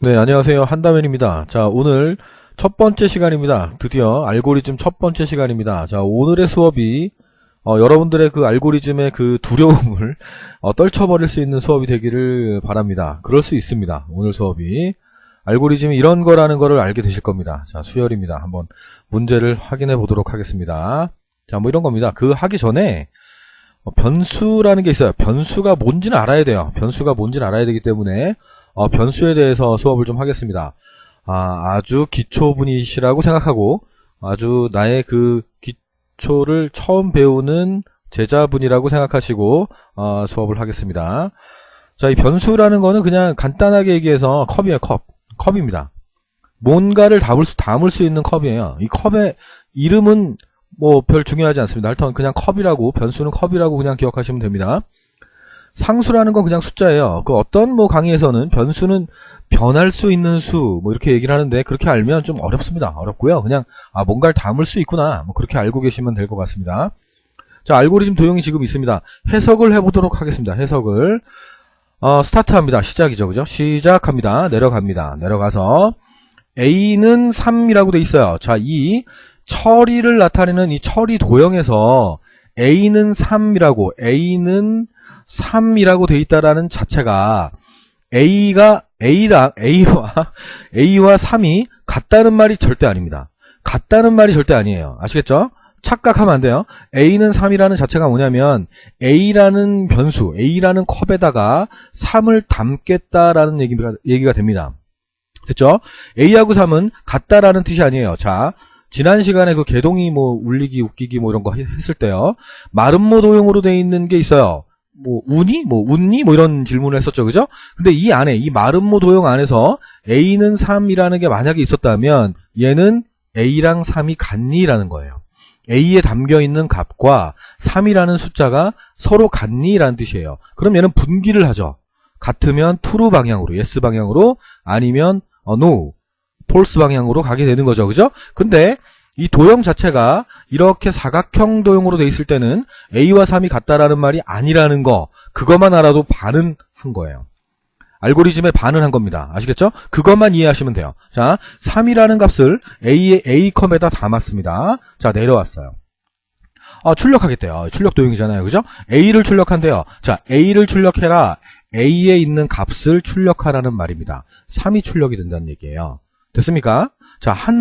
네, 안녕하세요. 한다면입니다. 자, 오늘 첫 번째 시간입니다. 드디어 알고리즘 첫 번째 시간입니다. 자, 오늘의 수업이 여러분들의 그 알고리즘의 그 두려움을 떨쳐버릴 수 있는 수업이 되기를 바랍니다. 그럴 수 있습니다. 오늘 수업이. 알고리즘이 이런 거라는 거를 알게 되실 겁니다. 자, 수열입니다. 한번 문제를 확인해 보도록 하겠습니다. 자, 뭐 이런 겁니다. 그 하기 전에 변수라는 게 있어요. 변수가 뭔지는 알아야 돼요. 변수가 뭔지는 알아야 되기 때문에 변수에 대해서 수업을 좀 하겠습니다. 아주 기초분이시라고 생각하고 아주 나의 그 기초를 처음 배우는 제자분이라고 생각하시고 수업을 하겠습니다. 자, 이 변수라는 거는 그냥 간단하게 얘기해서 컵이에요. 컵입니다. 뭔가를 담을 수 있는 컵이에요. 이 컵의 이름은 뭐 별 중요하지 않습니다. 하여튼 그냥 컵이라고, 변수는 컵이라고 그냥 기억하시면 됩니다. 상수라는 건 그냥 숫자예요. 그 어떤 뭐 강의에서는 변수는 변할 수 있는 수, 뭐 이렇게 얘기를 하는데 그렇게 알면 좀 어렵습니다. 어렵고요. 그냥 뭔가를 담을 수 있구나. 뭐 그렇게 알고 계시면 될 것 같습니다. 자, 알고리즘 도형이 지금 있습니다. 해석을 해보도록 하겠습니다. 해석을. 스타트합니다. 시작이죠. 그죠? 시작합니다. 내려갑니다. 내려가서 A는 3이라고 돼 있어요. 자, 이 처리를 나타내는 이 처리 도형에서 A는 3이라고 돼 있다라는 자체가 A와 3이 같다는 말이 절대 아닙니다. 같다는 말이 절대 아니에요. 아시겠죠? 착각하면 안 돼요. A는 3이라는 자체가 뭐냐면 A라는 변수, A라는 컵에다가 3을 담겠다라는 얘기가 됩니다. 됐죠? A하고 3은 같다라는 뜻이 아니에요. 자, 지난 시간에 그 개동이 뭐 울리기, 웃기기 뭐 이런 거 했을 때요. 마름모 도형으로 돼 있는 게 있어요. 뭐 우니? 뭐 웃니? 뭐 이런 질문을 했었죠. 그죠? 근데 이 안에, 이 마름모 도형 안에서 A는 3이라는 게 만약에 있었다면 얘는 A랑 3이 같니? 라는 거예요. A에 담겨있는 값과 3이라는 숫자가 서로 같니? 라는 뜻이에요. 그럼 얘는 분기를 하죠. 같으면 true 방향으로, yes 방향으로, 아니면 no, false 방향으로 가게 되는 거죠. 그죠? 근데 이 도형 자체가 이렇게 사각형 도형으로 돼 있을 때는 A와 3이 같다라는 말이 아니라는 거, 그것만 알아도 반은 한 거예요. 알고리즘에 반은 한 겁니다. 아시겠죠? 그것만 이해하시면 돼요. 자, 3이라는 값을 A의 A컴에다 담았습니다. 자, 내려왔어요. 출력하겠대요. 출력 도형이잖아요. 그죠? A를 출력한대요. 자, A를 출력해라. A에 있는 값을 출력하라는 말입니다. 3이 출력이 된다는 얘기예요. 됐습니까? 자, 한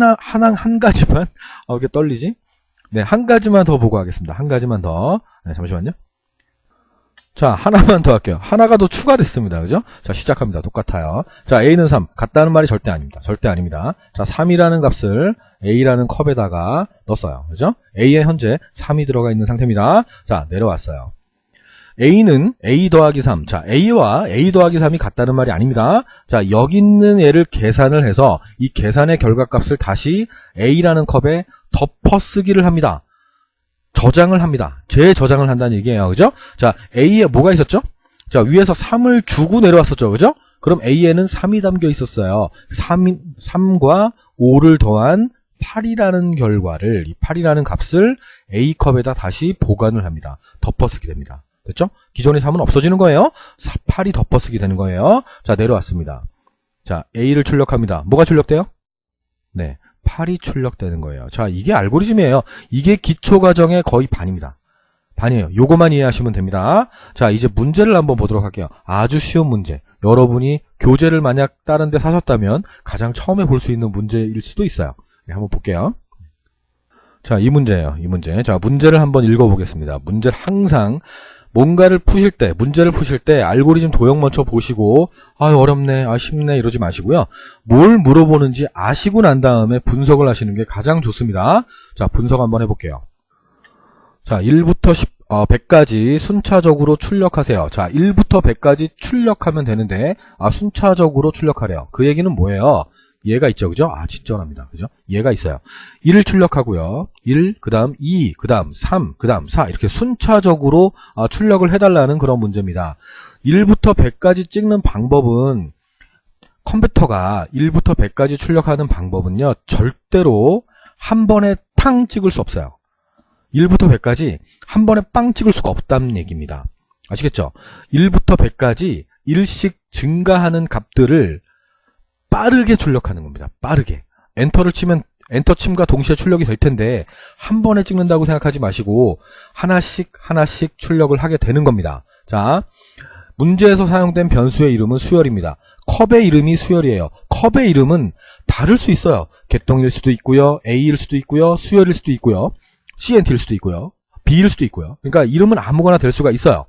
가지만, 이렇게 떨리지? 네, 한 가지만 더 보고 하겠습니다. 한 가지만 더. 네, 잠시만요. 자, 하나만 더 할게요. 하나가 더 추가됐습니다. 그죠? 자, 시작합니다. 똑같아요. 자, A는 3. 같다는 말이 절대 아닙니다. 절대 아닙니다. 자, 3이라는 값을 A라는 컵에다가 넣었어요. 그죠? A에 현재 3이 들어가 있는 상태입니다. 자, 내려왔어요. A는 A 더하기 3. 자, A와 A 더하기 3이 같다는 말이 아닙니다. 자, 여기 있는 얘를 계산을 해서 이 계산의 결과값을 다시 A라는 컵에 덮어쓰기를 합니다. 저장을 합니다. 재저장을 한다는 얘기예요. 그죠? 자, A에 뭐가 있었죠? 자, 위에서 3을 주고 내려왔었죠. 그죠? 그럼 A에는 3이 담겨 있었어요. 3과 5를 더한 8이라는 결과를, 이 8이라는 값을 A컵에다 다시 보관을 합니다. 덮어쓰기 됩니다. 됐죠? 기존의 3은 없어지는 거예요. 8이 덮어쓰기 되는 거예요. 자, 내려왔습니다. 자, A를 출력합니다. 뭐가 출력돼요? 네, 8이 출력되는 거예요. 자, 이게 알고리즘이에요. 이게 기초과정의 거의 반입니다. 반이에요. 요거만 이해하시면 됩니다. 자, 이제 문제를 한번 보도록 할게요. 아주 쉬운 문제. 여러분이 교재를 만약 다른 데 사셨다면 가장 처음에 볼 수 있는 문제일 수도 있어요. 네, 한번 볼게요. 자, 이 문제예요. 이 문제. 자, 문제를 한번 읽어보겠습니다. 문제를 항상 문제를 푸실 때 알고리즘 도형 먼저 보시고 어렵네, 쉽네 이러지 마시고요. 뭘 물어보는지 아시고 난 다음에 분석을 하시는 게 가장 좋습니다. 자, 분석 한번 해볼게요. 자, 1부터 100까지 순차적으로 출력하세요. 자, 1부터 100까지 출력하면 되는데 순차적으로 출력하래요. 그 얘기는 뭐예요? 얘가 있죠. 그죠? 직전합니다. 그죠? 얘가 있어요. 1을 출력하고요. 1, 그 다음 2, 그 다음 3, 그 다음 4 이렇게 순차적으로 출력을 해달라는 그런 문제입니다. 1부터 100까지 찍는 방법은 컴퓨터가 1부터 100까지 출력하는 방법은요. 절대로 한 번에 탕 찍을 수 없어요. 1부터 100까지 한 번에 빵 찍을 수가 없다는 얘기입니다. 아시겠죠? 1부터 100까지 1씩 증가하는 값들을 빠르게 출력하는 겁니다. 빠르게. 엔터를 치면 엔터 침과 동시에 출력이 될 텐데 한 번에 찍는다고 생각하지 마시고 하나씩 하나씩 출력을 하게 되는 겁니다. 자, 문제에서 사용된 변수의 이름은 수열입니다. 컵의 이름이 수열이에요. 컵의 이름은 다를 수 있어요. 개똥일 수도 있고요. A일 수도 있고요. 수열일 수도 있고요. CNT일 수도 있고요. B일 수도 있고요. 그러니까 이름은 아무거나 될 수가 있어요.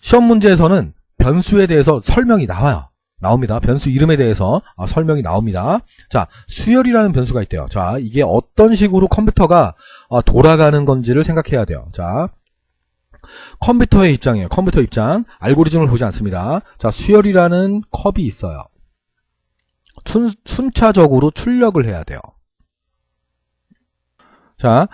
시험 문제에서는 변수에 대해서 설명이 나옵니다. 변수 이름에 대해서 설명이 나옵니다. 자, 수열이라는 변수가 있대요. 자, 이게 어떤 식으로 컴퓨터가 돌아가는 건지를 생각해야 돼요. 자, 컴퓨터의 입장이에요. 컴퓨터 입장. 알고리즘을 보지 않습니다. 자, 수열이라는 컵이 있어요. 순차적으로 출력을 해야 돼요. 자,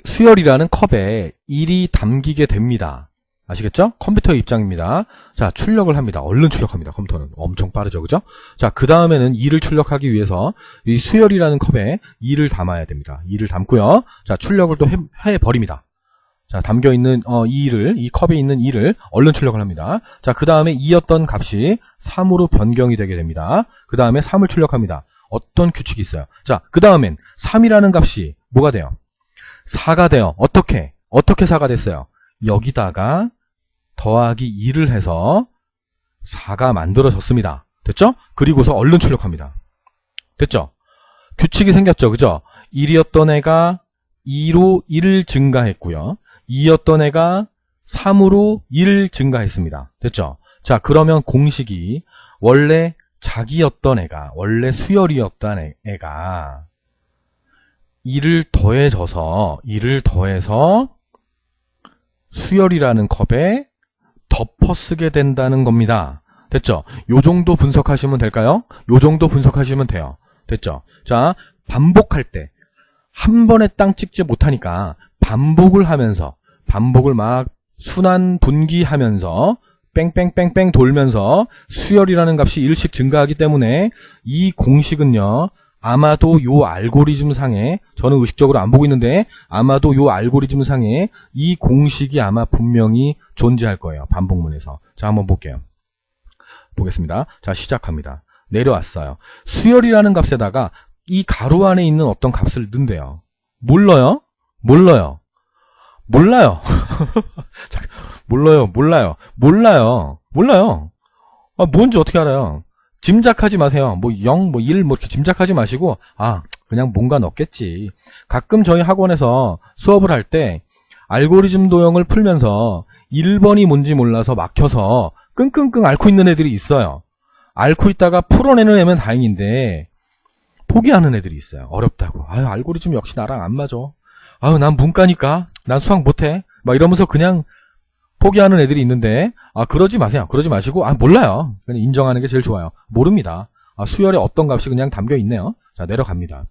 수열이라는 컵에 1이 담기게 됩니다. 아시겠죠? 컴퓨터의 입장입니다. 자, 출력을 합니다. 얼른 출력합니다. 컴퓨터는 엄청 빠르죠, 그죠? 자, 그 다음에는 2를 출력하기 위해서 이 수열이라는 컵에 2를 담아야 됩니다. 2를 담고요. 자, 출력을 또 해버립니다. 자, 담겨있는 이 컵에 있는 2를 얼른 출력을 합니다. 자, 그 다음에 2였던 값이 3으로 변경이 되게 됩니다. 그 다음에 3을 출력합니다. 어떤 규칙이 있어요? 자, 그 다음엔 3이라는 값이 뭐가 돼요? 4가 돼요. 어떻게 4가 됐어요? 여기다가 더하기 2를 해서 4가 만들어졌습니다. 됐죠? 그리고서 얼른 출력합니다. 됐죠? 규칙이 생겼죠? 그죠? 1이었던 애가 2로 1을 증가했고요. 2였던 애가 3으로 1을 증가했습니다. 됐죠? 자, 그러면 공식이 원래 자기였던 애가, 원래 수열이었던 애가 2를 더해서 수열이라는 컵에 덮어 쓰게 된다는 겁니다. 됐죠? 요 정도 분석하시면 될까요? 요 정도 분석하시면 돼요. 됐죠? 자, 반복할 때 한 번에 땅 찍지 못하니까 반복을 막 순환 분기하면서 뺑뺑뺑뺑 돌면서 수열이라는 값이 1씩 증가하기 때문에 이 공식은요, 아마도 요 알고리즘 상에, 저는 의식적으로 안 보고 있는데 아마도 요 알고리즘 상에 이 공식이 아마 분명히 존재할 거예요. 반복문에서. 자, 한번 볼게요. 보겠습니다. 자, 시작합니다. 내려왔어요. 수열이라는 값에다가 이 가로 안에 있는 어떤 값을 넣는데요. 몰라요? 몰라요. 뭔지 어떻게 알아요? 짐작하지 마세요. 뭐 0, 뭐 1, 뭐 이렇게 짐작하지 마시고, 그냥 뭔가 넣겠지. 가끔 저희 학원에서 수업을 할 때 알고리즘 도형을 풀면서 1번이 뭔지 몰라서 막혀서 끙끙끙 앓고 있는 애들이 있어요. 앓고 있다가 풀어내는 애면 다행인데 포기하는 애들이 있어요. 어렵다고. 알고리즘 역시 나랑 안 맞아. 난 문과니까. 난 수학 못해. 막 이러면서 그냥 포기하는 애들이 있는데, 그러지 마세요. 그러지 마시고, 몰라요. 그냥 인정하는 게 제일 좋아요. 모릅니다. 수열에 어떤 값이 그냥 담겨 있네요. 자, 내려갑니다.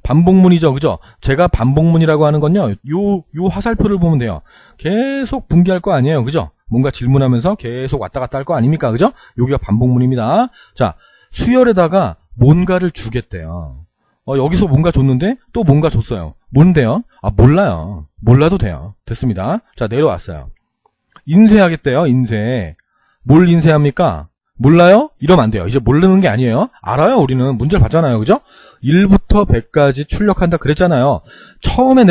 반복문이죠. 그죠? 제가 반복문이라고 하는 건요, 요 화살표를 보면 돼요. 계속 분기할 거 아니에요. 그죠? 뭔가 질문하면서 계속 왔다 갔다 할 거 아닙니까? 그죠? 여기가 반복문입니다. 자, 수열에다가 뭔가를 주겠대요. 여기서 뭔가 줬는데 또 뭔가 줬어요. 뭔데요? 몰라요. 몰라도 돼요. 됐습니다. 자, 내려왔어요. 인쇄하겠대요. 인쇄. 뭘 인쇄합니까? 몰라요? 이러면 안 돼요. 이제 모르는 게 아니에요. 알아요. 우리는 문제를 봤잖아요. 그죠? 1부터 100까지 출력한다 그랬잖아요. 처음에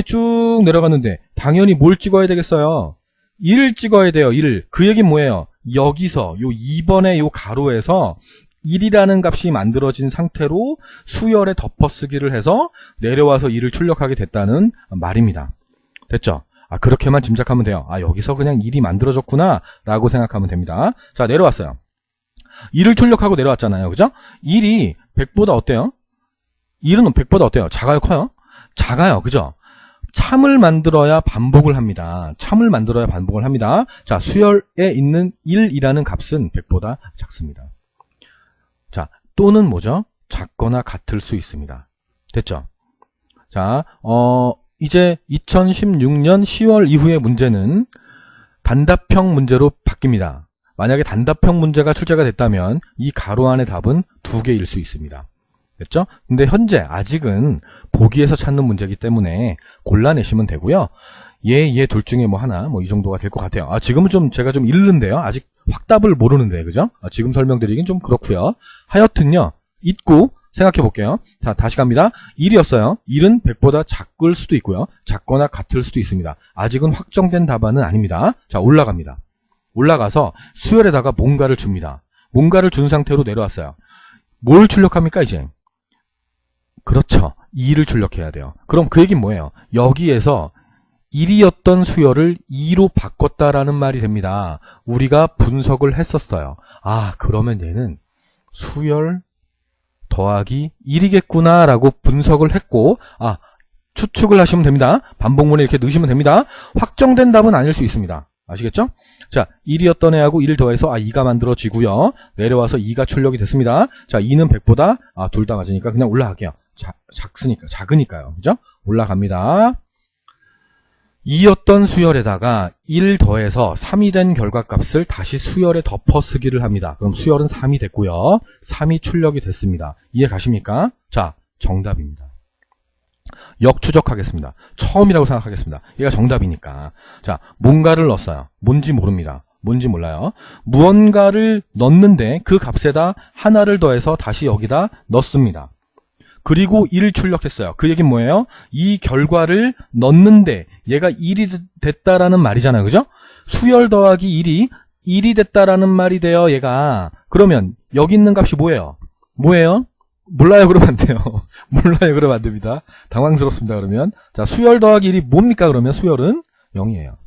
쭉 내려갔는데 당연히 뭘 찍어야 되겠어요? 1을 찍어야 돼요. 1. 그 얘기는 뭐예요? 여기서 요 2번의 요 가로에서 1이라는 값이 만들어진 상태로 수열에 덮어쓰기를 해서 내려와서 2를 출력하게 됐다는 말입니다. 됐죠? 그렇게만 짐작하면 돼요. 여기서 그냥 1이 만들어졌구나 라고 생각하면 됩니다. 자, 내려왔어요. 2를 출력하고 내려왔잖아요. 그죠? 1이 100보다 어때요? 1은 100보다 어때요? 작아요? 커요? 작아요. 그죠? 참을 만들어야 반복을 합니다. 자, 수열에 있는 1이라는 값은 100보다 작습니다. 자, 또는 뭐죠? 작거나 같을 수 있습니다. 됐죠? 자, 이제 2016년 10월 이후의 문제는 단답형 문제로 바뀝니다. 만약에 단답형 문제가 출제가 됐다면 이 가로 안의 답은 2개일 수 있습니다. 됐죠? 근데 현재 아직은 보기에서 찾는 문제이기 때문에 골라내시면 되고요. 얘 둘 중에 뭐 하나, 이 정도가 될 것 같아요. 지금은 제가 좀 잃는데요. 아직 확답을 모르는데, 그죠? 지금 설명드리긴 좀 그렇고요. 하여튼요, 있고 생각해 볼게요. 자, 다시 갑니다. 1이었어요. 1은 100보다 작을 수도 있고요. 작거나 같을 수도 있습니다. 아직은 확정된 답안은 아닙니다. 자, 올라갑니다. 올라가서 수열에다가 뭔가를 줍니다. 뭔가를 준 상태로 내려왔어요. 뭘 출력합니까, 이제? 그렇죠. 2를 출력해야 돼요. 그럼 그 얘기는 뭐예요? 여기에서 1이었던 수열을 2로 바꿨다라는 말이 됩니다. 우리가 분석을 했었어요. 아, 그러면 얘는 수열 더하기 1이겠구나 라고 분석을 했고, 아, 추측을 하시면 됩니다. 반복문에 이렇게 넣으시면 됩니다. 확정된 답은 아닐 수 있습니다. 아시겠죠? 자, 1이었던 애하고 1을 더해서 2가 만들어지고요. 내려와서 2가 출력이 됐습니다. 자, 2는 100보다 둘 다 맞으니까 그냥 올라갈게요. 작으니까요. 그죠? 올라갑니다. 2였던 수열에다가 1 더해서 3이 된 결과값을 다시 수열에 덮어 쓰기를 합니다. 그럼 수열은 3이 됐고요. 3이 출력이 됐습니다. 이해 가십니까? 자, 정답입니다. 역추적하겠습니다. 처음이라고 생각하겠습니다. 얘가 정답이니까. 자, 뭔가를 넣었어요. 뭔지 모릅니다. 뭔지 몰라요. 무언가를 넣는데 그 값에다 하나를 더해서 다시 여기다 넣습니다. 그리고 1을 출력했어요. 그 얘기는 뭐예요? 이 결과를 넣는데 얘가 1이 됐다라는 말이잖아요. 그죠? 수열 더하기 1이 됐다라는 말이 돼요. 얘가. 그러면 여기 있는 값이 뭐예요? 뭐예요? 몰라요 그러면 안 돼요. 몰라요 그러면 안 됩니다. 당황스럽습니다 그러면. 자, 수열 더하기 1이 뭡니까 그러면? 수열은 0이에요.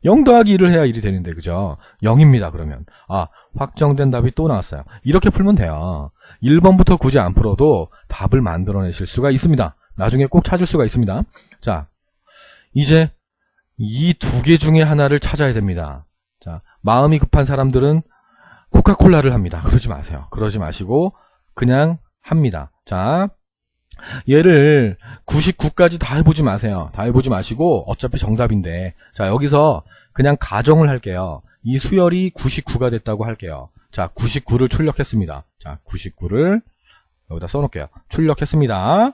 0 더하기 1을 해야 1이 되는데 그죠? 0입니다 그러면. 아, 확정된 답이 또 나왔어요. 이렇게 풀면 돼요. 1번부터 굳이 안 풀어도 답을 만들어내실 수가 있습니다. 나중에 꼭 찾을 수가 있습니다. 자, 이제 이 두 개 중에 하나를 찾아야 됩니다. 자, 마음이 급한 사람들은 코카콜라를 합니다. 그러지 마세요. 그러지 마시고 그냥 합니다. 자, 얘를 99까지 다 해보지 마세요. 다 해보지 마시고 어차피 정답인데, 자, 여기서 그냥 가정을 할게요. 이 수열이 99가 됐다고 할게요. 자, 99를 출력했습니다. 자, 99를 여기다 써놓을게요. 출력했습니다.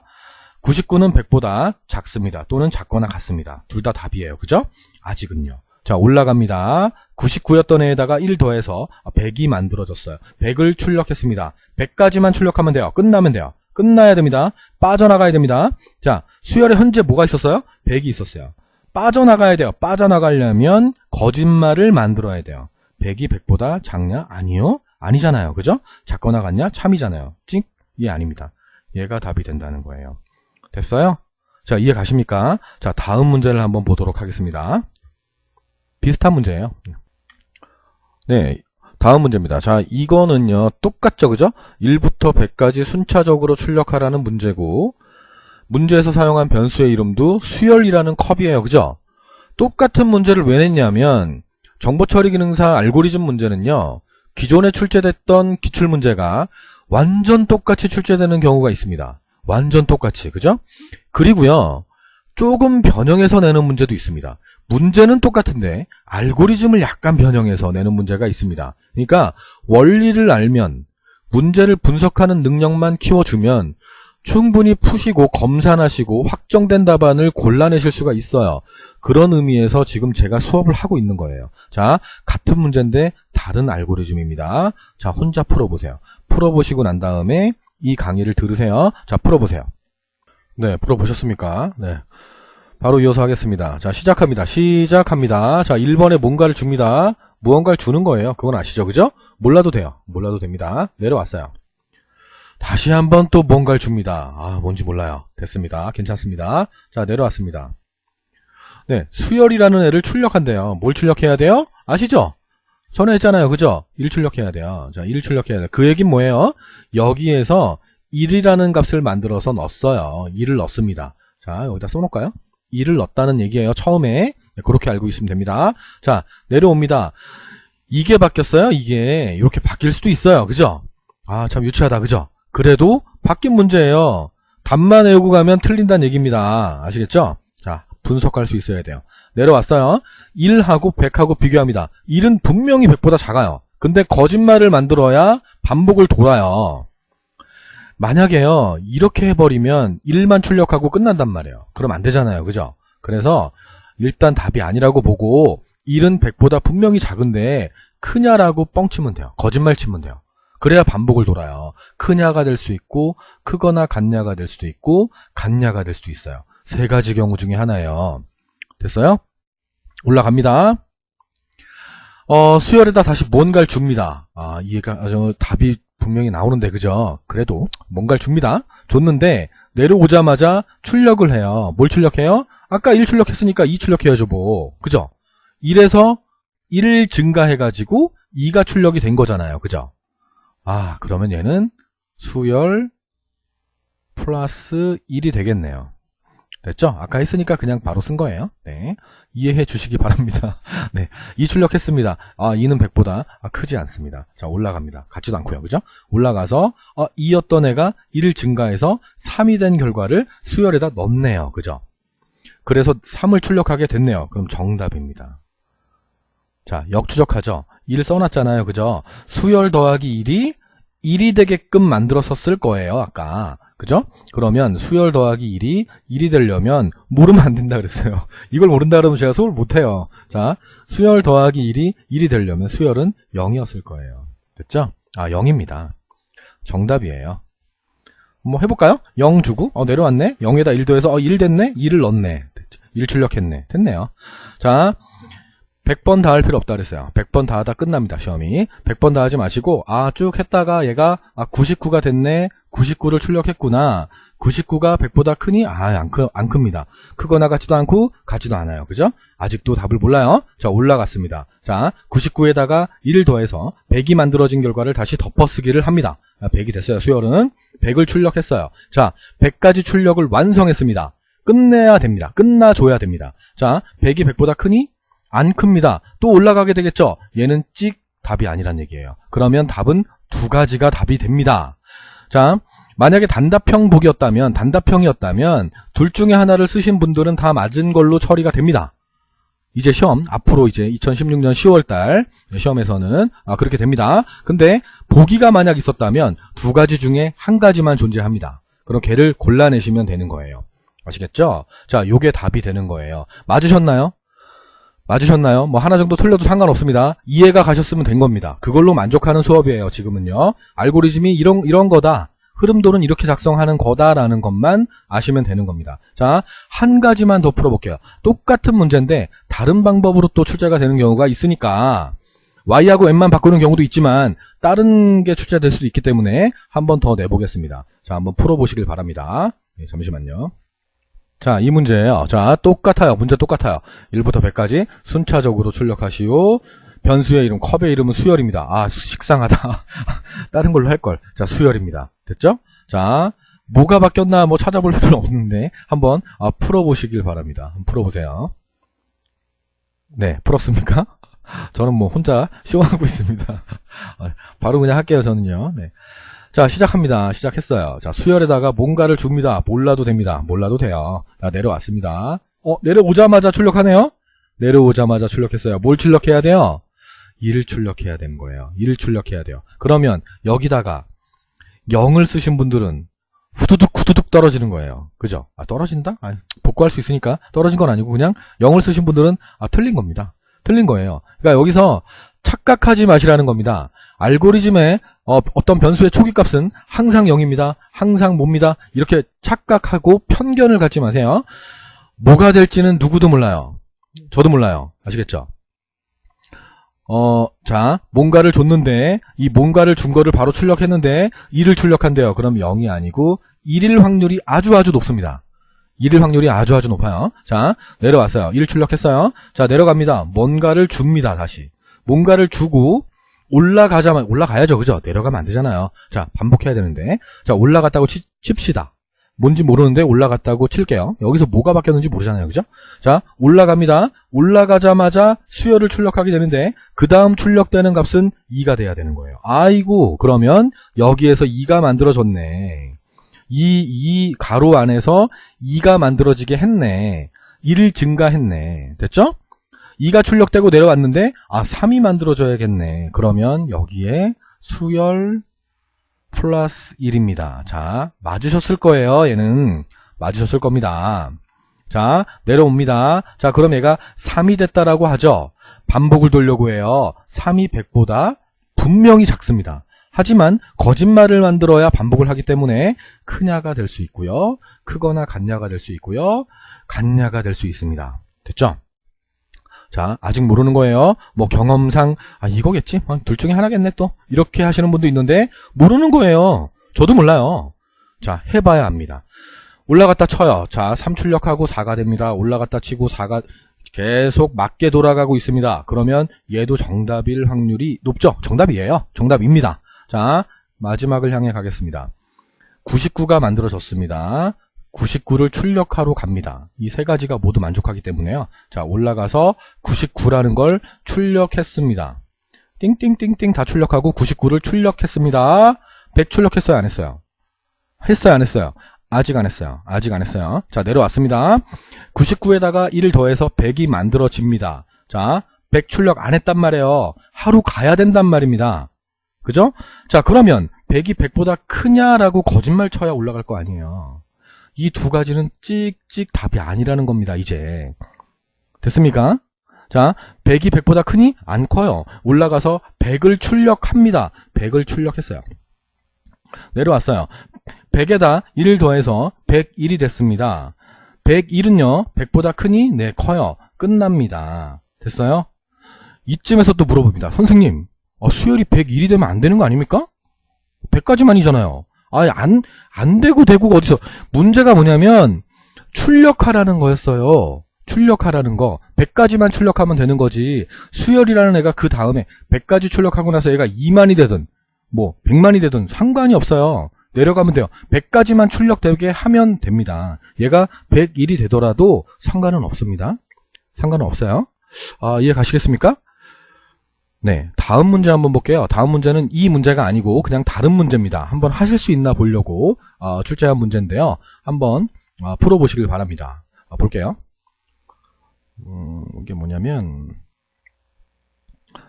99는 100보다 작습니다. 또는 작거나 같습니다. 둘 다 답이에요. 그죠? 아직은요. 자, 올라갑니다. 99였던 애에다가 1 더해서 100이 만들어졌어요. 100을 출력했습니다. 100까지만 출력하면 돼요. 끝나면 돼요. 끝나야 됩니다. 빠져나가야 됩니다. 자, 수열에 현재 뭐가 있었어요? 100이 있었어요. 빠져나가야 돼요. 빠져나가려면 거짓말을 만들어야 돼요. 100이 100보다 작냐? 아니요. 아니잖아요. 그죠? 작거나 같냐? 참이잖아요. 찍? 이해 아닙니다. 얘가 답이 된다는 거예요. 됐어요? 자, 이해 가십니까? 자, 다음 문제를 한번 보도록 하겠습니다. 비슷한 문제예요. 네, 다음 문제입니다. 자, 이거는요, 똑같죠, 그죠? 1부터 100까지 순차적으로 출력하라는 문제고, 문제에서 사용한 변수의 이름도 수열이라는 컵이에요, 그죠? 똑같은 문제를 왜 냈냐면, 정보처리 기능사 알고리즘 문제는요, 기존에 출제됐던 기출문제가 완전 똑같이 출제되는 경우가 있습니다. 완전 똑같이, 그죠? 그리고요, 조금 변형해서 내는 문제도 있습니다. 문제는 똑같은데 알고리즘을 약간 변형해서 내는 문제가 있습니다. 그러니까 원리를 알면 문제를 분석하는 능력만 키워주면 충분히 푸시고 검산하시고 확정된 답안을 골라내실 수가 있어요. 그런 의미에서 지금 제가 수업을 하고 있는 거예요. 자, 같은 문제인데 다른 알고리즘입니다. 자, 혼자 풀어보세요. 풀어보시고 난 다음에 이 강의를 들으세요. 자, 풀어보세요. 네, 풀어보셨습니까? 네. 바로 이어서 하겠습니다. 자, 시작합니다. 자, 1번에 뭔가를 줍니다. 무언가를 주는 거예요. 그건 아시죠? 그죠? 몰라도 돼요. 몰라도 됩니다. 내려왔어요. 다시 한번 또 뭔가를 줍니다. 아, 뭔지 몰라요. 됐습니다. 괜찮습니다. 자, 내려왔습니다. 네, 수열이라는 애를 출력한대요. 뭘 출력해야 돼요? 아시죠? 전에 했잖아요. 그죠? 1 출력해야 돼요. 자, 1 출력해야 돼요. 그 얘기는 뭐예요? 여기에서 1이라는 값을 만들어서 넣었어요. 1을 넣습니다. 자, 여기다 써놓을까요? 1을 넣었다는 얘기예요. 처음에. 네, 그렇게 알고 있으면 됩니다. 자, 내려옵니다. 이게 바뀌었어요. 이게 이렇게 바뀔 수도 있어요. 그죠? 아, 참 유치하다. 그죠? 그래도 바뀐 문제예요. 답만 외우고 가면 틀린다는 얘기입니다. 아시겠죠? 자, 분석할 수 있어야 돼요. 내려왔어요. 1하고 100하고 비교합니다. 1은 분명히 100보다 작아요. 근데 거짓말을 만들어야 반복을 돌아요. 만약에요, 이렇게 해버리면 1만 출력하고 끝난단 말이에요. 그럼 안 되잖아요. 그죠? 그래서 일단 답이 아니라고 보고 1은 100보다 분명히 작은데 크냐라고 뻥치면 돼요. 거짓말 치면 돼요. 그래야 반복을 돌아요. 크냐가 될 수 있고 크거나 같냐가 될 수도 있고 같냐가 될 수도 있어요. 세 가지 경우 중에 하나예요. 됐어요? 올라갑니다. 수열에다 다시 뭔가를 줍니다. 이해가 답이 분명히 나오는데 그죠? 그래도 뭔가를 줍니다. 줬는데 내려오자마자 출력을 해요. 뭘 출력해요? 아까 1 출력했으니까 2 출력해야죠 뭐. 그죠? 1에서 1 증가해가지고 2가 출력이 된 거잖아요. 그죠? 그러면 얘는 수열 플러스 1이 되겠네요. 됐죠? 아까 했으니까 그냥 바로 쓴 거예요. 네. 이해해 주시기 바랍니다. 네. 2 출력했습니다. 2는 100보다 크지 않습니다. 자, 올라갑니다. 같지도 않고요. 그죠? 올라가서 2였던 애가 1을 증가해서 3이 된 결과를 수열에다 넣네요. 그죠? 그래서 3을 출력하게 됐네요. 그럼 정답입니다. 자, 역추적하죠? 1 써놨잖아요. 그죠? 수열 더하기 1이 1이 되게끔 만들었었을 거예요. 아까. 그죠? 그러면 수열 더하기 1이 되려면 모르면 안 된다 그랬어요. 이걸 모른다 그러면 제가 수업을 못해요. 자, 수열 더하기 1이 되려면 수열은 0이었을 거예요. 됐죠? 0입니다. 정답이에요. 뭐 해볼까요? 0 주고 내려왔네. 0에다 1 더해서 1 됐네. 2를 넣네. 1 출력했네. 됐네요. 자, 100번 다 할 필요 없다 그랬어요. 100번 다 하다 끝납니다. 시험이. 100번 다 하지 마시고 쭉 했다가 얘가 99가 됐네. 99를 출력했구나. 99가 100보다 크니? 안 큽니다. 크거나 같지도 않고 같지도 않아요. 그죠? 아직도 답을 몰라요. 자, 올라갔습니다. 자, 99에다가 1을 더해서 100이 만들어진 결과를 다시 덮어쓰기를 합니다. 100이 됐어요. 수열은 100을 출력했어요. 자, 100까지 출력을 완성했습니다. 끝내야 됩니다. 끝나줘야 됩니다. 자, 100이 100보다 크니? 안 큽니다. 또 올라가게 되겠죠? 얘는 찍 답이 아니란 얘기예요. 그러면 답은 두 가지가 답이 됩니다. 자, 만약에 단답형이었다면 둘 중에 하나를 쓰신 분들은 다 맞은 걸로 처리가 됩니다. 이제 시험 앞으로 이제 2016년 10월달 시험에서는 그렇게 됩니다. 근데 보기가 만약 있었다면 두 가지 중에 한 가지만 존재합니다. 그럼 걔를 골라내시면 되는 거예요. 아시겠죠? 자, 요게 답이 되는 거예요. 맞으셨나요? 뭐 하나 정도 틀려도 상관없습니다. 이해가 가셨으면 된 겁니다. 그걸로 만족하는 수업이에요. 지금은요. 알고리즘이 이런 거다. 흐름도는 이렇게 작성하는 거다라는 것만 아시면 되는 겁니다. 자, 한 가지만 더 풀어볼게요. 똑같은 문제인데 다른 방법으로 또 출제가 되는 경우가 있으니까 Y하고 M만 바꾸는 경우도 있지만 다른 게 출제될 수도 있기 때문에 한 번 더 내보겠습니다. 자, 한번 풀어보시길 바랍니다. 네, 잠시만요. 자, 이 문제예요. 자, 똑같아요. 문제 똑같아요. 1부터 100까지 순차적으로 출력하시오. 변수의 이름, 컵의 이름은 수열입니다. 식상하다. 다른 걸로 할걸. 자, 수열입니다. 됐죠? 자, 뭐가 바뀌었나 뭐 찾아볼 필요는 없는데 한번 풀어보시길 바랍니다. 한번 풀어보세요. 네, 풀었습니까? 저는 뭐 혼자 시험하고 있습니다. 바로 그냥 할게요, 저는요. 네. 자, 시작합니다. 시작했어요. 자, 수열에다가 뭔가를 줍니다. 몰라도 됩니다. 몰라도 돼요. 자, 내려왔습니다. 내려오자마자 출력하네요? 내려오자마자 출력했어요. 뭘 출력해야 돼요? 1을 출력해야 되는 거예요. 1을 출력해야 돼요. 그러면 여기다가 0을 쓰신 분들은 후두둑 떨어지는 거예요. 그죠? 떨어진다? 복구할 수 있으니까 떨어진 건 아니고 그냥 0을 쓰신 분들은 틀린 겁니다. 틀린 거예요. 그러니까 여기서 착각하지 마시라는 겁니다. 알고리즘의 어떤 변수의 초기값은 항상 0입니다. 항상 뭡니다. 이렇게 착각하고 편견을 갖지 마세요. 뭐가 될지는 누구도 몰라요. 저도 몰라요. 아시겠죠? 자, 뭔가를 줬는데 이 뭔가를 준 거를 바로 출력했는데 2를 출력한대요. 그럼 0이 아니고 1일 확률이 아주 높습니다. 1일 확률이 아주 높아요. 자, 내려왔어요. 1을 출력했어요. 자, 내려갑니다. 뭔가를 줍니다. 다시. 뭔가를 주고 올라가야죠. 그죠? 내려가면 안 되잖아요. 자, 반복해야 되는데. 자, 올라갔다고 칩시다. 뭔지 모르는데 올라갔다고 칠게요. 여기서 뭐가 바뀌었는지 모르잖아요. 그죠? 자, 올라갑니다. 올라가자마자 수열을 출력하게 되는데 그 다음 출력되는 값은 2가 돼야 되는 거예요. 아이고, 그러면 여기에서 2가 만들어졌네. 이 가로 안에서 2가 만들어지게 했네. 1을 증가했네. 됐죠? 2가 출력되고 내려왔는데 3이 만들어져야겠네. 그러면 여기에 수열 플러스 1입니다. 자, 맞으셨을 거예요. 얘는 맞으셨을 겁니다. 자, 내려옵니다. 자, 그럼 얘가 3이 됐다라고 하죠. 반복을 돌려고 해요. 3이 100보다 분명히 작습니다. 하지만 거짓말을 만들어야 반복을 하기 때문에 크냐가 될 수 있고요. 크거나 같냐가 될 수 있고요. 같냐가 될 수 있습니다. 됐죠? 자, 아직 모르는 거예요. 뭐 경험상 이거겠지? 둘 중에 하나겠네 또. 이렇게 하시는 분도 있는데 모르는 거예요. 저도 몰라요. 자, 해봐야 합니다. 올라갔다 쳐요. 자, 3 출력하고 4가 됩니다. 올라갔다 치고 4가 계속 맞게 돌아가고 있습니다. 그러면 얘도 정답일 확률이 높죠? 정답이에요. 정답입니다. 자, 마지막을 향해 가겠습니다. 99가 만들어졌습니다. 99를 출력하러 갑니다. 이 세 가지가 모두 만족하기 때문에요. 자, 올라가서 99라는 걸 출력했습니다. 띵띵띵띵 다 출력하고 99를 출력했습니다. 100 출력했어요? 안 했어요? 했어요? 안 했어요? 아직 안 했어요. 아직 안 했어요. 자, 내려왔습니다. 99에다가 1을 더해서 100이 만들어집니다. 자, 100 출력 안 했단 말이에요. 하루 가야 된단 말입니다. 그죠? 자, 그러면 100이 100보다 크냐라고 거짓말 쳐야 올라갈 거 아니에요. 이 두 가지는 찍찍 답이 아니라는 겁니다, 이제. 됐습니까? 자, 100이 100보다 크니? 안 커요. 올라가서 100을 출력합니다. 100을 출력했어요. 내려왔어요. 100에다 1을 더해서 101이 됐습니다. 101은요, 100보다 크니? 네, 커요. 끝납니다. 됐어요? 이쯤에서 또 물어봅니다. 선생님, 수열이 101이 되면 안 되는 거 아닙니까? 100까지만이잖아요. 안 되고 되고가 어디서. 문제가 뭐냐면, 출력하라는 거였어요. 출력하라는 거. 100까지만 출력하면 되는 거지. 수열이라는 애가 그 다음에 100까지 출력하고 나서 얘가 2만이 되든, 100만이 되든 상관이 없어요. 내려가면 돼요. 100까지만 출력되게 하면 됩니다. 얘가 101이 되더라도 상관은 없습니다. 상관은 없어요. 이해 가시겠습니까? 네, 다음 문제 한번 볼게요. 다음 문제는 이 문제가 아니고 그냥 다른 문제입니다. 한번 하실 수 있나 보려고 출제한 문제인데요. 한번 풀어보시길 바랍니다. 볼게요. 이게 뭐냐면,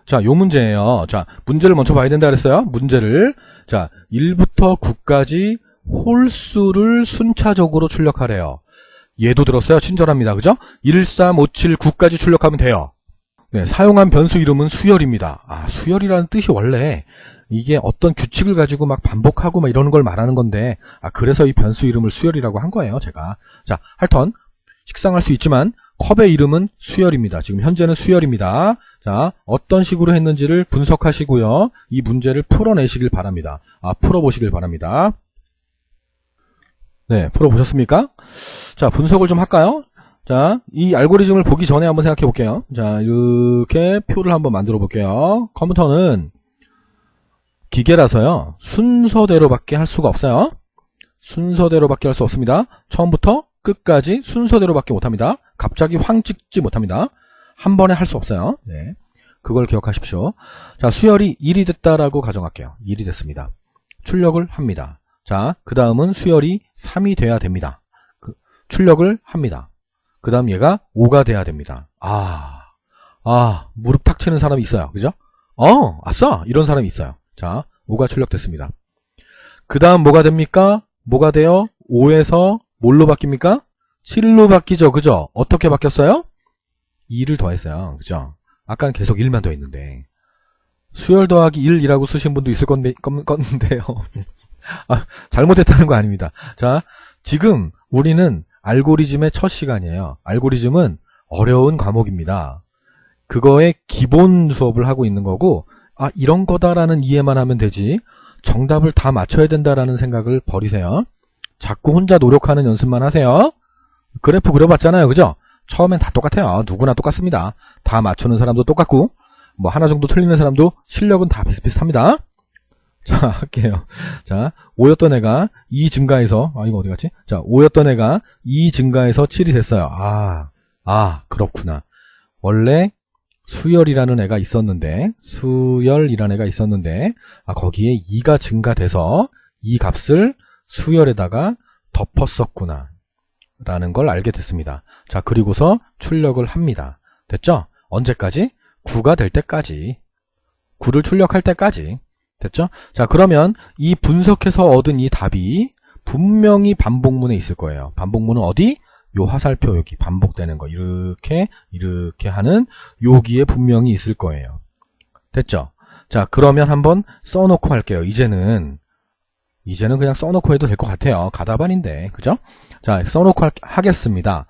자, 요 문제예요. 자, 문제를 먼저 봐야 된다 그랬어요. 문제를. 자, 1부터 9까지 홀수를 순차적으로 출력하래요. 얘도 들었어요. 친절합니다. 그죠? 1, 3, 5, 7, 9까지 출력하면 돼요. 네, 사용한 변수 이름은 수열입니다. 수열이라는 뜻이 원래 이게 어떤 규칙을 가지고 막 반복하고 막 이러는 걸 말하는 건데, 그래서 이 변수 이름을 수열이라고 한 거예요, 제가. 자, 하여튼 식상할 수 있지만 컵의 이름은 수열입니다. 지금 현재는 수열입니다. 자, 어떤 식으로 했는지를 분석하시고요. 이 문제를 풀어내시길 바랍니다. 풀어보시길 바랍니다. 네, 풀어보셨습니까? 자, 분석을 좀 할까요? 자, 이 알고리즘을 보기 전에 한번 생각해 볼게요. 자, 이렇게 표를 한번 만들어 볼게요. 컴퓨터는 기계라서요, 순서대로밖에 할 수가 없어요. 순서대로밖에 할 수 없습니다. 처음부터 끝까지 순서대로밖에 못합니다. 갑자기 황 찍지 못합니다. 한 번에 할 수 없어요. 네, 그걸 기억하십시오. 자, 수열이 1이 됐다라고 가정할게요. 1이 됐습니다. 출력을 합니다. 자, 그 다음은 수열이 3이 돼야 됩니다. 출력을 합니다. 그 다음 얘가 5가 돼야 됩니다. 무릎 탁 치는 사람이 있어요. 그죠? 아싸! 이런 사람이 있어요. 자, 5가 출력됐습니다. 그 다음 뭐가 됩니까? 뭐가 돼요? 5에서 뭘로 바뀝니까? 7로 바뀌죠. 그죠? 어떻게 바뀌었어요? 2를 더했어요. 그죠? 아까는 계속 1만 더했는데. 수열 더하기 1이라고 쓰신 분도 있을 건데요. 잘못했다는 거 아닙니다. 자, 지금 우리는 알고리즘의 첫 시간이에요. 알고리즘은 어려운 과목입니다. 그거의 기본 수업을 하고 있는 거고, 이런 거다라는 이해만 하면 되지 정답을 다 맞춰야 된다라는 생각을 버리세요. 자꾸 혼자 노력하는 연습만 하세요. 그래프 그려봤잖아요. 그죠? 처음엔 다 똑같아요. 누구나 똑같습니다. 다 맞추는 사람도 똑같고, 하나 정도 틀리는 사람도 실력은 다 비슷비슷합니다. 자, 할게요. 자, 5였던 애가 2 증가해서, 이거 어디 갔지? 자, 5였던 애가 2 증가해서 7이 됐어요. 그렇구나. 원래 수열이라는 애가 있었는데, 거기에 2가 증가돼서 이 값을 수열에다가 덮었었구나. 라는 걸 알게 됐습니다. 자, 그리고서 출력을 합니다. 됐죠? 언제까지? 9가 될 때까지. 9를 출력할 때까지. 됐죠? 자, 그러면 이 분석해서 얻은 이 답이 분명히 반복문에 있을 거예요. 반복문은 어디? 요 화살표 여기 반복되는 거 이렇게 하는 여기에 분명히 있을 거예요. 됐죠? 자, 그러면 한번 써놓고 할게요. 이제는 그냥 써놓고 해도 될 것 같아요. 가다반인데, 그죠? 자, 써놓고 하겠습니다.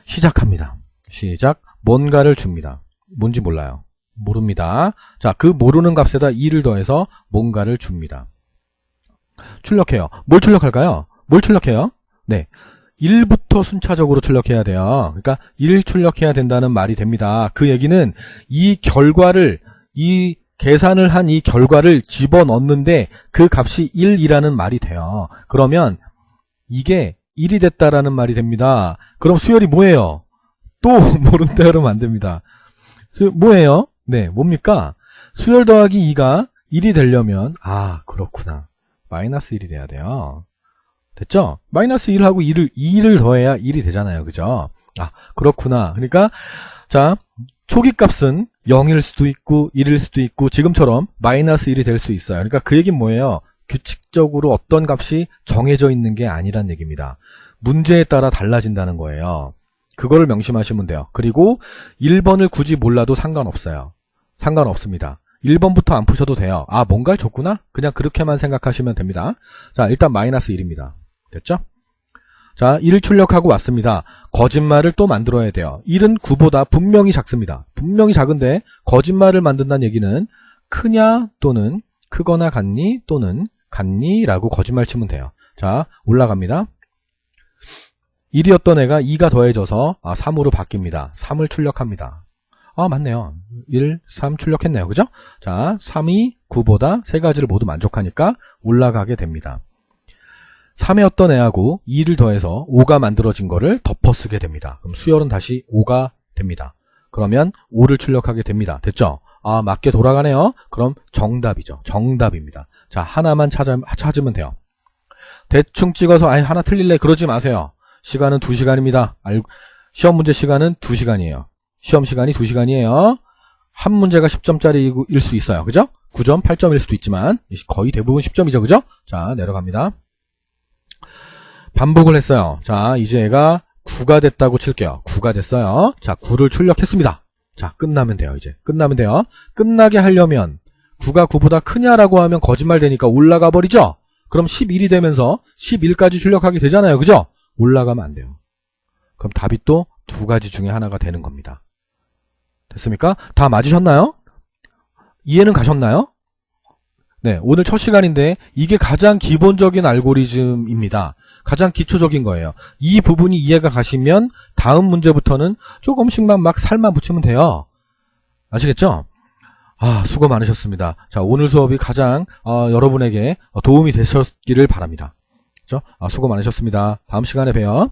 시작합니다. 시작. 뭔가를 줍니다. 뭔지 몰라요. 모릅니다. 자, 그 모르는 값에다 2를 더해서 뭔가를 줍니다. 출력해요. 뭘 출력할까요? 뭘 출력해요? 네. 1부터 순차적으로 출력해야 돼요. 그러니까 1 출력해야 된다는 말이 됩니다. 그 얘기는 이 결과를, 이 계산을 한 이 결과를 집어넣는데 그 값이 1이라는 말이 돼요. 그러면 이게 1이 됐다라는 말이 됩니다. 그럼 수열이 뭐예요? 또 모른다 그러면 안 됩니다. 뭐예요? 네, 뭡니까? 수열 더하기 2가 1이 되려면, 아, 그렇구나. 마이너스 1이 돼야 돼요. 됐죠? 마이너스 1하고 2를 더해야 1이 되잖아요. 그죠? 아, 그렇구나. 그러니까, 자, 초기 값은 0일 수도 있고 1일 수도 있고 지금처럼 마이너스 1이 될 수 있어요. 그러니까 그 얘기는 뭐예요? 규칙적으로 어떤 값이 정해져 있는 게 아니란 얘기입니다. 문제에 따라 달라진다는 거예요. 그거를 명심하시면 돼요. 그리고 1번을 굳이 몰라도 상관없어요. 상관없습니다. 1번부터 안 푸셔도 돼요. 아, 뭔가를 줬구나? 그냥 그렇게만 생각하시면 됩니다. 자, 일단 마이너스 1입니다. 됐죠? 자, 1을 출력하고 왔습니다. 거짓말을 또 만들어야 돼요. 1은 9보다 분명히 작습니다. 분명히 작은데 거짓말을 만든다는 얘기는 크냐 또는 크거나 같니 또는 같니 라고 거짓말 치면 돼요. 자, 올라갑니다. 1이었던 애가 2가 더해져서 3으로 바뀝니다. 3을 출력합니다. 아, 맞네요. 1, 3 출력했네요. 그죠? 자, 3이 9보다 세 가지를 모두 만족하니까 올라가게 됩니다. 3의 어떤 애하고 2를 더해서 5가 만들어진 거를 덮어쓰게 됩니다. 그럼 수열은 다시 5가 됩니다. 그러면 5를 출력하게 됩니다. 됐죠? 아, 맞게 돌아가네요. 그럼 정답이죠. 정답입니다. 자, 하나만 찾으면 돼요. 대충 찍어서 아니 하나 틀릴래 그러지 마세요. 시간은 2시간입니다. 시험 문제 시간은 2시간이에요. 시험 시간이 2시간이에요. 한 문제가 10점짜리일 수 있어요. 그죠? 9점, 8점일 수도 있지만 거의 대부분 10점이죠. 그죠? 자, 내려갑니다. 반복을 했어요. 자, 이제 얘가 9가 됐다고 칠게요. 9가 됐어요. 자, 9를 출력했습니다. 자, 끝나면 돼요. 이제 끝나면 돼요. 끝나게 하려면 9가 9보다 크냐라고 하면 거짓말 되니까 올라가 버리죠. 그럼 11이 되면서 11까지 출력하게 되잖아요. 그죠? 올라가면 안 돼요. 그럼 답이 또 두 가지 중에 하나가 되는 겁니다. 됐습니까? 다 맞으셨나요? 이해는 가셨나요? 네, 오늘 첫 시간인데 이게 가장 기본적인 알고리즘입니다. 가장 기초적인 거예요. 이 부분이 이해가 가시면 다음 문제부터는 조금씩만 막 살만 붙이면 돼요. 아시겠죠? 아, 수고 많으셨습니다. 자, 오늘 수업이 가장 여러분에게 도움이 되셨기를 바랍니다. 그렇죠? 수고 많으셨습니다. 다음 시간에 봬요.